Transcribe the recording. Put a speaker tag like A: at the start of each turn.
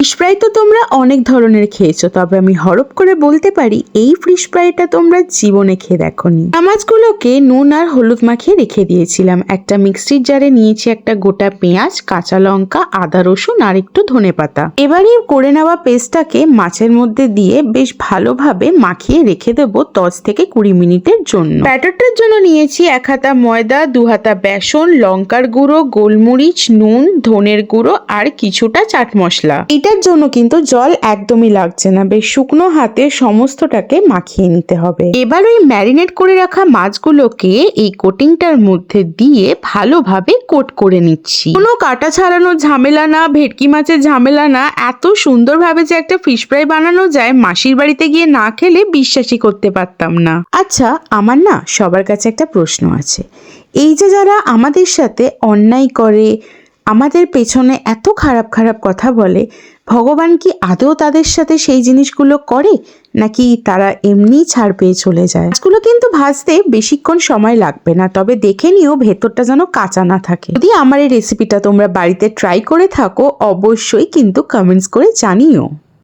A: Fish fry তো তোমরা অনেক ধরনের খেয়েছো, তবে আমি হরপ করে বলতে পারি এই ফিশ ফ্রাইটা তোমরা জীবনে খেয়ে দেখোনি। মাছগুলোকে নুন আর হলুদ মাখিয়ে রেখে দিয়েছিলাম। একটা মিক্সির জারে নিয়েছি একটা গোটা পেঁয়াজ, কাঁচা লঙ্কা, আদা রসুন আর একটু ধনেপাতা। এবারে করে নেওয়া পেস্টটাকে মাছের মধ্যে দিয়ে বেশ ভালোভাবে মাখিয়ে রেখে দেবো 10 থেকে 20 মিনিটের জন্য। ব্যাটারটার জন্য নিয়েছি 1 হাতা ময়দা, 2 হাতা বেসন, লঙ্কার গুঁড়ো, গোলমরিচ, নুন, ধনের গুঁড়ো আর কিছুটা চাট মশলা। এটার জন্য কিন্তু জল একদমই লাগছে না, বেশ শুকনো হাতে সমস্তটাকে মাখিয়ে নিতে হবে। এবার ওই ম্যারিনেট করে রাখা মাছগুলোকে এই কোটিংটার মধ্যে দিয়ে ভালোভাবে কোট করে নিচ্ছি। কোনো কাটা ছাড়ানো ঝামেলা না, ভেটকি মাছের ঝামেলা না। এত সুন্দরভাবে যে একটা ফিশ ফ্রাই বানানো যায় মাসির বাড়িতে গিয়ে না খেলে বিশ্বাসই করতে পারতাম না। আচ্ছা, আমার না সবার কাছে একটা প্রশ্ন আছে। এই যে যারা আমাদের সাথে অন্যায় করে, আমাদের পেছনে এত খারাপ খারাপ কথা বলে, ভগবান কি আদৌ তাদের সাথে সেই জিনিসগুলো করে, নাকি তারা এমনি ছাড় পেয়ে চলে যায়? মাছগুলো কিন্তু ভাজতে বেশিক্ষণ সময় লাগবে না, তবে দেখে নিও ভেতরটা যেন কাঁচা না থাকে। যদি আমার এই রেসিপিটা তোমরা বাড়িতে ট্রাই করে থাকো অবশ্যই কিন্তু কমেন্টস করে জানিও।